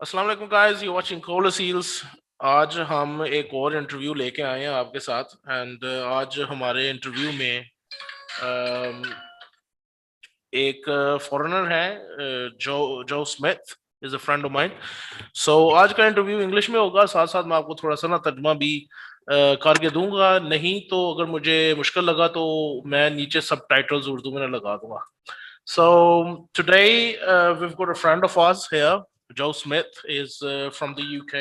السلام علیکم guys, you're watching coil Aseels. آج ہم ایک اور انٹرویو لے کے آئے ہیں آپ کے ساتھ اینڈ آج ہمارے انٹرویو میں ایک فورنر ہے جو Smith is a friend of mine. So آج کا انٹرویو انگلش میں ہوگا, ساتھ ساتھ میں آپ کو تھوڑا سا نا ترجمہ بھی کر کے دوں گا, نہیں تو اگر مجھے مشکل لگا تو میں نیچے سب ٹائٹلز اردو میں لگا دوں گا. So today we've got a friend of ours here. Joe Smith is from the UK.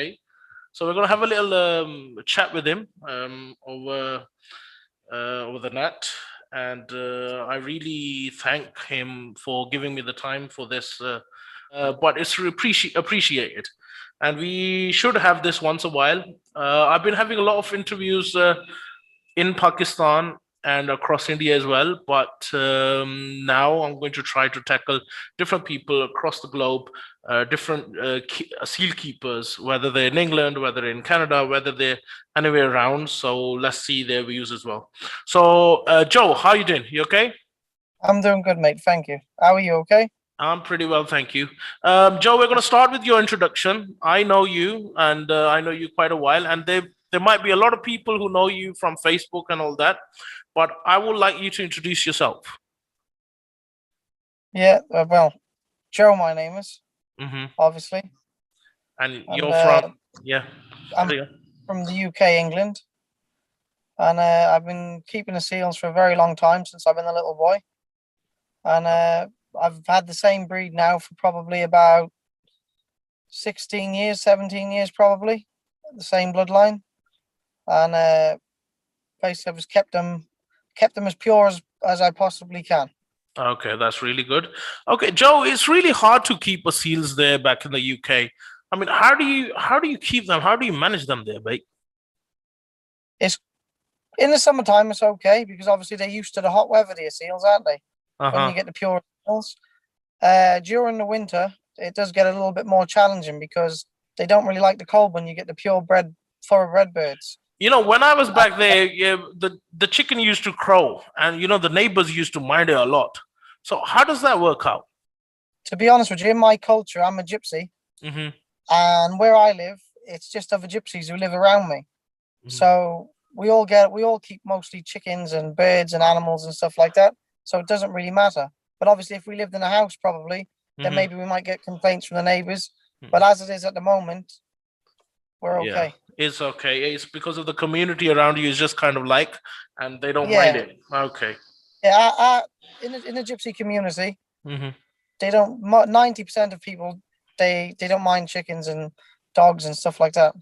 So we're going to have a little chat with him over the net. And I really thank him for giving me the time for this. But it's appreciated. And we should have this once a while. I've been having a lot of interviews in Pakistan and across India as well, but now I'm going to try to tackle different people across the globe, different seal keepers, whether they're in England, whether they're in Canada, whether they're anywhere around. So let's see their views as well. So Joe, how are you doing? You okay? I'm doing good, mate. Thank you. How are you? Okay? I'm pretty well, thank you. Joe, we're going to start with your introduction. I know you, and I know you quite a while, and there might be a lot of people who know you from Facebook and all that, but I would like you to introduce yourself. Yeah, well, Joe, my name is, obviously. And you're from, yeah. I'm from the UK, England. And I've been keeping the seals for a very long time, since I've been a little boy. And I've had the same breed now for probably about 16 years, 17 years probably, the same bloodline. And basically I've just kept them as pure as I possibly can. Okay, that's really good. Okay, Joe, it's really hard to keep seals there back in the UK. I mean, how do you keep them? How do you manage them there, mate? It's in the summertime it's okay, because obviously they're used to the hot weather, the seals, aren't they? When you get the pure seals. During the winter, it does get a little bit more challenging, because they don't really like the cold when you get the purebred, thoroughbred birds. You know, when I was back there, yeah, the chicken used to crow, and you know the neighbors used to mind it a lot. So how does that work out? To be honest with you, in my culture, I'm a gypsy, and where I live, it's just other gypsies who live around me. So we all keep mostly chickens and birds and animals and stuff like that. So it doesn't really matter. But obviously, if we lived in a house, probably, then maybe we might get complaints from the neighbors. But as it is at the moment, we're okay. Yeah, it's okay. It's because of the community around you is just kind of like, and they don't mind it. Okay. Yeah, in the gypsy community, they don't. 90% of people, they don't mind chickens and dogs and stuff like that.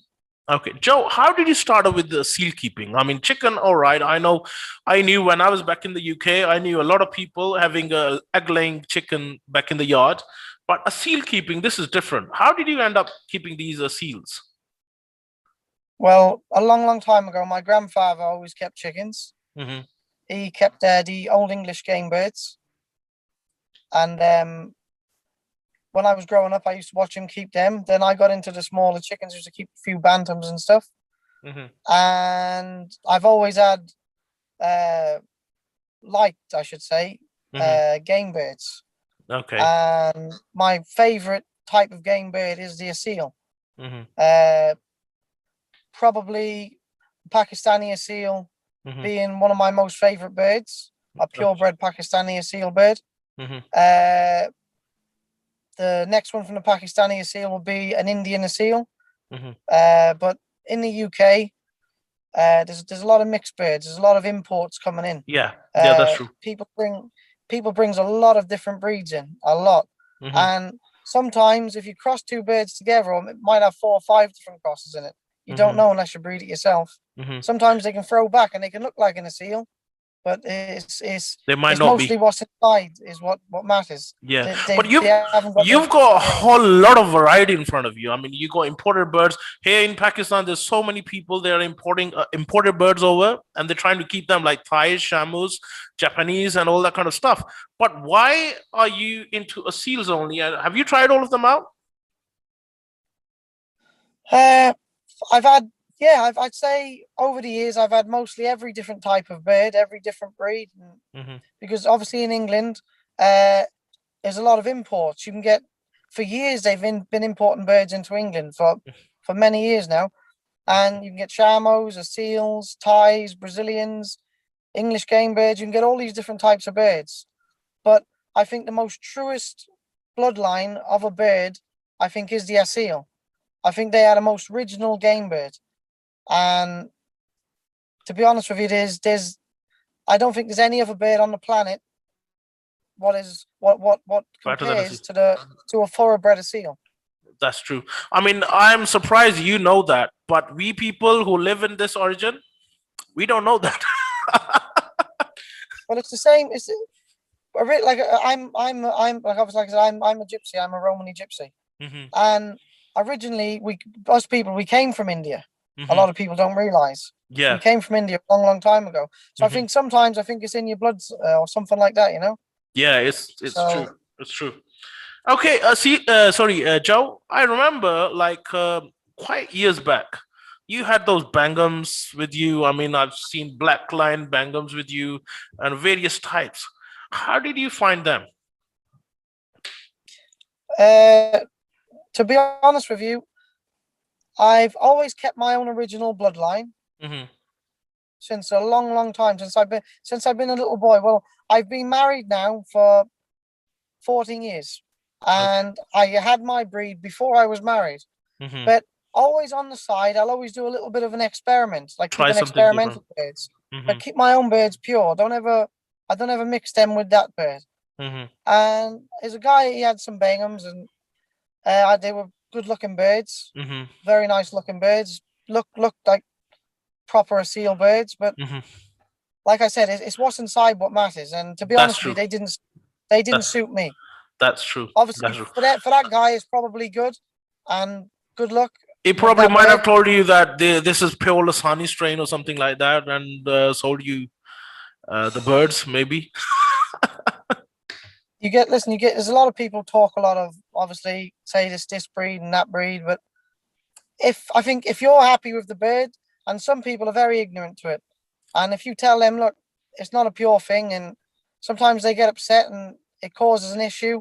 Okay, Joe, how did you start with the seal keeping? I mean, chicken, all right. I knew when I was back in the UK, I knew a lot of people having a egg-laying chicken back in the yard. But a seal keeping, this is different. How did you end up keeping these seals? Well, a long, long time ago, my grandfather always kept chickens. He kept the old English game birds. And when I was growing up, I used to watch him keep them. Then I got into the smaller chickens, used to keep a few bantams and stuff. And I've always had, liked, I should say, game birds. Okay. And my favorite type of game bird is the Aseel. Probably Pakistani Aseel being one of my most favorite birds, a purebred Pakistani Aseel bird. The next one from the Pakistani Aseel will be an Indian Aseel. But in the UK, there's a lot of mixed birds. There's a lot of imports coming in. Yeah, that's true. People brings a lot of different breeds in, a lot. And sometimes if you cross two birds together, it might have 4 or 5 different crosses in it. You don't know unless you breed it yourself. Sometimes they can throw back and they can look like an Aseel, but they might not mostly be. what's inside is what matters. Yeah, but you've got a whole lot of variety in front of you. I mean, you got imported birds here in Pakistan. There's so many people, they are importing imported birds over, and they're trying to keep them like Thais, Shamus, Japanese, and all that kind of stuff. But why are you into seals only? Have you tried all of them out? I'd say over the years I've had mostly every different type of bird, every different breed, because obviously in England there's a lot of imports. You can get for years they've been importing birds into England for many years now. And you can get Shamos, Aseels, Thais, Brazilians, English game birds. You can get all these different types of birds. But I think the most truest bloodline of a bird, I think, is the Aseel. I think they are the most original game bird. And to be honest with you, I don't think there's any other bird on the planet what compares to a thoroughbred Aseel. That's true. I mean, I'm surprised you know that, but we people who live in this origin, we don't know that. Well, it's the same. It's like I'm like obviously like I said, I'm a gypsy. I'm a Romani gypsy, and originally us people we came from India. A lot of people don't realize. Yeah, we came from India a long time ago. So I think sometimes it's in your blood or something like that. You know. Yeah, it's true. It's true. Okay, Joe, I remember like quite years back, you had those Bangums with you. I mean, I've seen Blackline Bangums with you and various types. How did you find them? To be honest with you, I've always kept my own original bloodline since a long, long time. Since I've been a little boy. Well, I've been married now for 14 years. And I had my breed before I was married, but always on the side, I'll always do a little bit of an experiment, like keep an experimental birds, but keep my own birds pure. I don't ever mix them with that bird. And there's a guy, he had some Bangums, and they were good-looking birds, very nice-looking birds. Looked like proper Aseel birds, but like I said, it's what's inside what matters. And to be honest with you, they didn't suit me. That's true. Obviously, that's true. For that guy, it's probably good and good luck. He probably might have told you that this is pure Lasani strain or something like that, and sold you the birds, maybe. There's a lot of people talk a lot of, obviously, say this breed and that breed, but I think if you're happy with the bird, and some people are very ignorant to it, and if you tell them, look, it's not a pure thing, and sometimes they get upset and it causes an issue.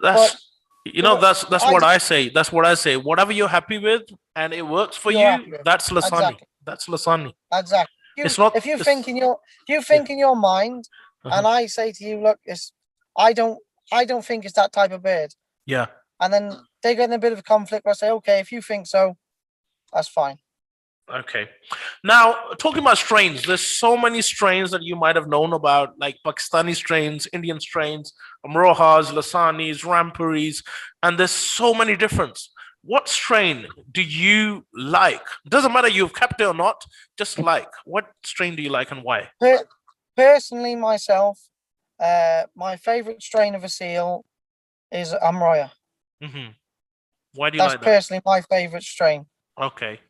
That's what I say. That's what I say. Whatever you're happy with and it works for you, that's Lasani. Exactly. That's Lasani. Exactly. If you think in your mind, and I say to you, look, I don't think it's that type of bird. Yeah. And then they get in a bit of a conflict. I say, okay, if you think so, that's fine. Okay. Now, talking about strains, there's so many strains that you might have known about, like Pakistani strains, Indian strains, Amrohas, Lasanis, Rampuris, and there's so many different. What strain do you like? It doesn't matter you've kept it or not, just like. What strain do you like and why? Personally, myself, my favorite strain of Aseel is Amroha. Why do you like that? That's personally my favorite strain. Okay.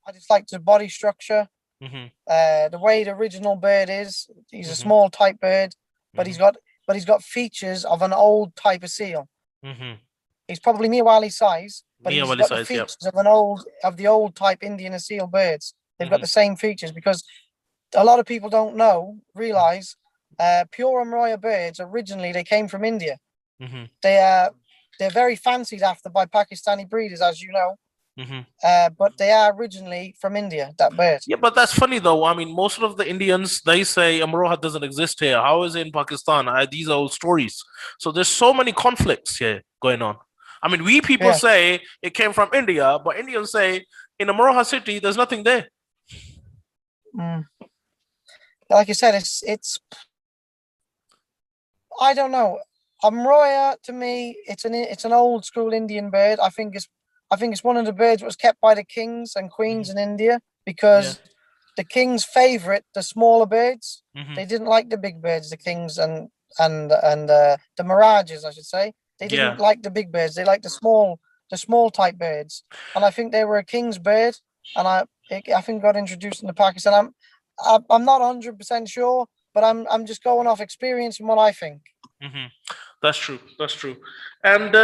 I just like the body structure, the way the original bird is. He's a small type bird, but he's got features of an old type of seal. He's probably Miawali size, but he's got the features of the old type Indian seal birds. They've got the same features, because a lot of people don't realize pure Amroha birds originally they came from India. They're very fancied after by Pakistani breeders, as you know. But they are originally from India, that bird. Yeah, but that's funny though. I mean, most of the Indians, they say Amroha doesn't exist here. How is it in Pakistan? These are old stories. So there's so many conflicts here going on. I mean, we people say it came from India, but Indians say in Amroha city, there's nothing there. Like you said, it's I don't know. Amroha, to me, it's an old school Indian bird. I think it's one of the birds that was kept by the kings and queens in India, because the king's favorite, the smaller birds, they didn't like the big birds, the kings and the Mirages, I should say. They didn't like the big birds. They liked the small type birds. And I think they were a king's bird. And I think got introduced into Pakistan. I'm not 100% sure, but I'm just going off experience and what I think. That's true. That's true. And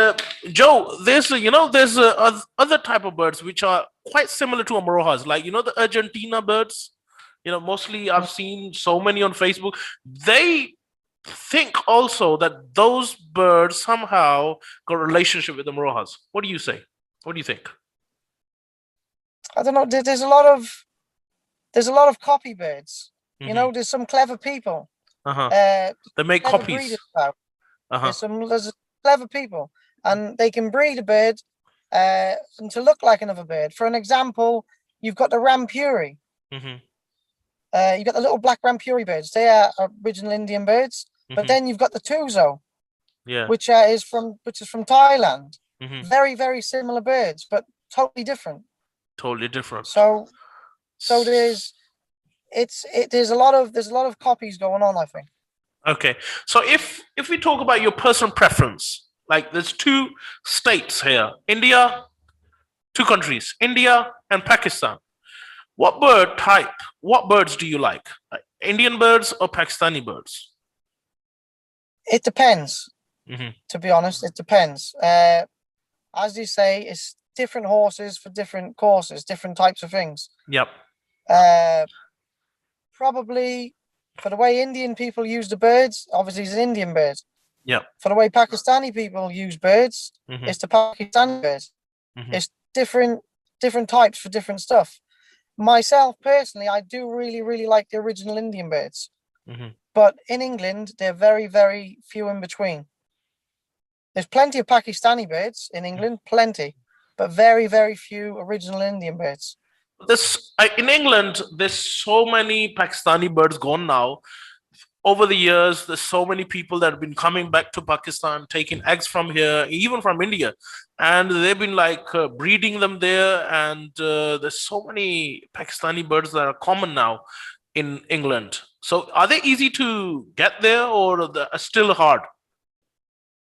Joe, there's other type of birds which are quite similar to Amrohas, like the Argentina birds. Mostly I've seen so many on Facebook. They think also that those birds somehow got a relationship with the Mrohas. What do you say? What do you think? I don't know. There's a lot of copy birds. You know, there's some clever people. They make copies. There's clever people, and they can breed a bird and to look like another bird. For an example, you've got the Rampuri. You've got the little black Rampuri birds. They are original Indian birds. But then you've got the Tuzo, which is from Thailand. Very, very similar birds, but totally different. Totally different. So there's a lot of copies going on, I think. Okay. So if we talk about your personal preference, like there's two states here, India, two countries, India and Pakistan. What birds do you like? Indian birds or Pakistani birds? It depends. To be honest, it depends. As you say, it's different horses for different courses, different types of things. Yep. Probably for the way Indian people use the birds, obviously it's an Indian bird. Yep. For the way Pakistani people use birds, it's the Pakistani bird. It's different types for different stuff. Myself personally, I do really, really like the original Indian birds. But in England, they're very, very few in between. There's plenty of Pakistani birds in England, plenty, but very, very few original Indian birds. In England, there's so many Pakistani birds gone now. Over the years, there's so many people that have been coming back to Pakistan, taking eggs from here, even from India, and they've been like breeding them there. And there's so many Pakistani birds that are common now in England. So are they easy to get there, or are still hard?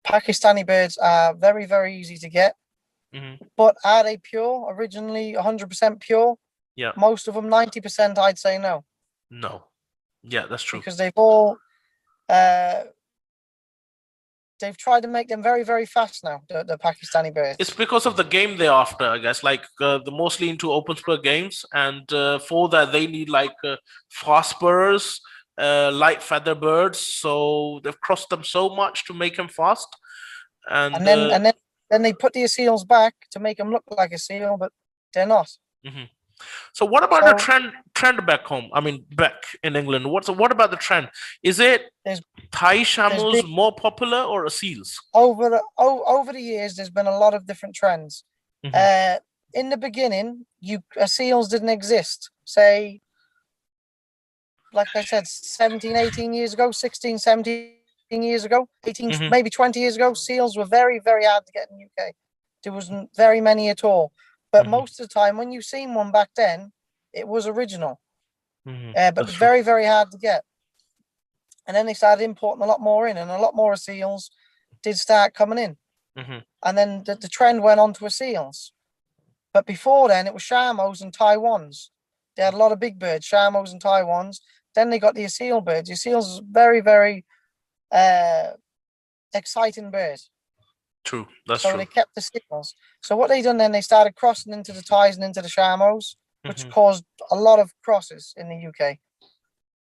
Pakistani birds are very, very easy to get. But are they pure? Originally 100% pure? Yeah. Most of them 90%, I'd say no. No. Yeah, that's true. Because they've all they've tried to make them very, very fast now, the Pakistani birds. It's because of the game they're after, I guess. Like they're mostly into open spur games, and for that they need like fast spurs, light feather birds. So they've crossed them so much to make them fast, and then they put the Aseels back to make them look like a seal, but they're not. So what about the trend back home? I mean, back in England, what about the trend? Is it Thai shamels more popular or Aseels? Over the years, there's been a lot of different trends. In the beginning, Aseels didn't exist. Say, like I said, 17, 18 years ago, 16, 17 years ago, 18, maybe 20 years ago, seals were very, very hard to get in the UK. There wasn't very many at all. But most of the time, when you've seen one back then, it was original. But very, very hard to get. And then they started importing a lot more in, and a lot more Aseels did start coming in. And then the trend went on to Aseels. But before then, it was Shamos and Taiwans. They had a lot of big birds, Shamos and Taiwans. Then they got the Aseel birds. The Aseels is very, very exciting bird. True, that's true. So they kept the Aseels. So what they done then, they started crossing into the Thais and into the Shamos, which caused a lot of crosses in the UK.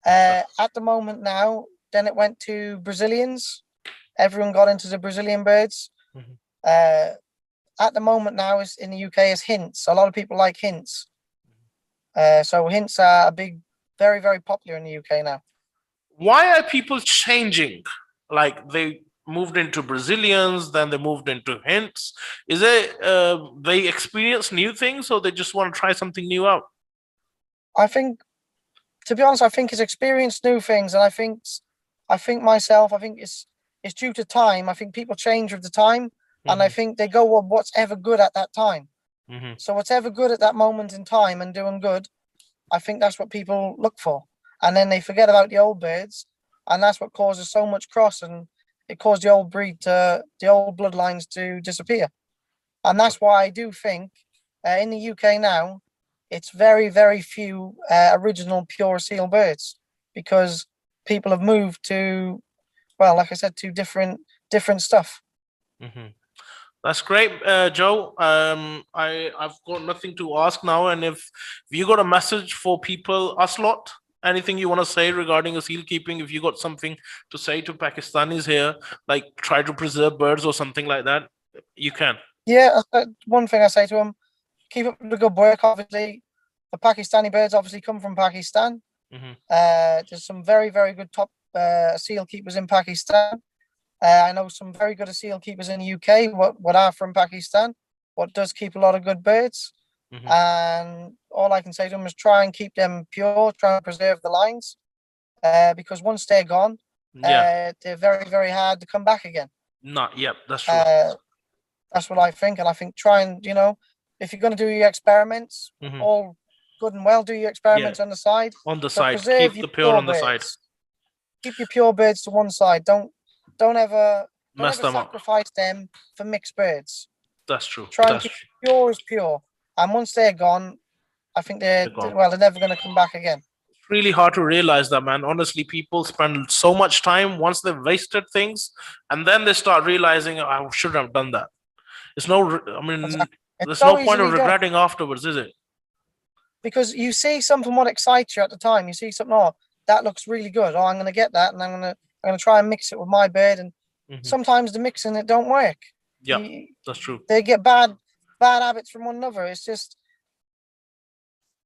At the moment now, then it went to Brazilians. Everyone got into the Brazilian birds. At the moment now, is in the UK is hints. A lot of people like hints. So hints are very, very popular in the UK now. Why are people changing? Like they moved into Brazilians, then they moved into hints. Is it they experience new things, or they just want to try something new out? I think, to be honest, I think it's experienced new things, and I think it's due to time. I think people change with the time, and I think they go with what's ever good at that time. So what's ever good at that moment in time and doing good, I think that's what people look for. And then they forget about the old birds, and that's what causes so much cross, and it caused the old bloodlines to disappear. And that's why I do think in the UK now, it's very, very few original pure Aseel birds, because people have moved to, well, like I said, to different stuff. That's great, Joe. I've got nothing to ask now. And if you got a message for people, us lot, anything you want to say regarding seal keeping? If you got something to say to Pakistanis here, like try to preserve birds or something like that, you can. Yeah, one thing I say to them, keep up the good work. Obviously, the Pakistani birds obviously come from Pakistan. There's some very, very good top seal keepers in Pakistan. I know some very good seal keepers in the UK, what are from Pakistan, what does keep a lot of good birds. And all I can say to them is try and keep them pure, try and preserve the lines, because once they're gone, they're very, very hard to come back again. That's true. That's what I think. And I think try and, you know, if you're going to do your experiments, all good and well, do your experiments on the side. On the but side, keep the pure on the side. Keep your pure birds to one side. Don't ever sacrifice them for mixed birds. That's true. Try and keep pure as pure. And once they're gone, I think they're never going to come back again. It's really hard to realize that, man. Honestly, people spend so much time once they've wasted things, and then they start realizing, I shouldn't have done that. There's no so point of regretting afterwards, is it? Because you see something what excites you at the time. You see something, oh, that looks really good. Oh, I'm going to get that, and I'm going to try and mix it with my bird. And sometimes the mixing it don't work. Yeah, that's true. They get bad habits from one another. It's just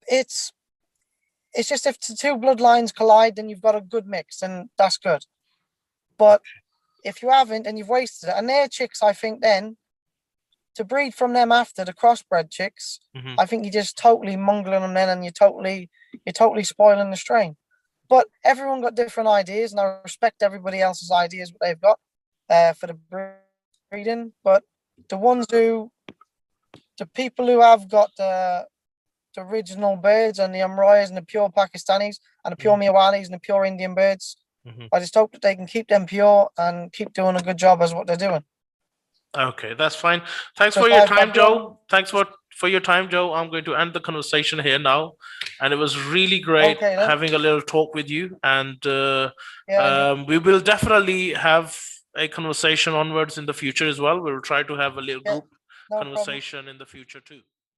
if the two bloodlines collide, then you've got a good mix, and that's good. But if you haven't and you've wasted it, and they're chicks, I think then to breed from them after the crossbred chicks, I think you're just totally mongling them then, and you're totally spoiling the strain. But everyone got different ideas, and I respect everybody else's ideas what they've got for the breeding. But the people who have got the original birds and the Amroyas and the pure Pakistanis and the pure Miawalis and the pure Indian birds, I just hope that they can keep them pure and keep doing a good job as what they're doing. Okay, that's fine. Thanks for your time, Joe. Thanks for your time, Joe. I'm going to end the conversation here now. And it was really great having a little talk with you. And we will definitely have a conversation onwards in the future as well. We'll try to have a little group conversation in the future too.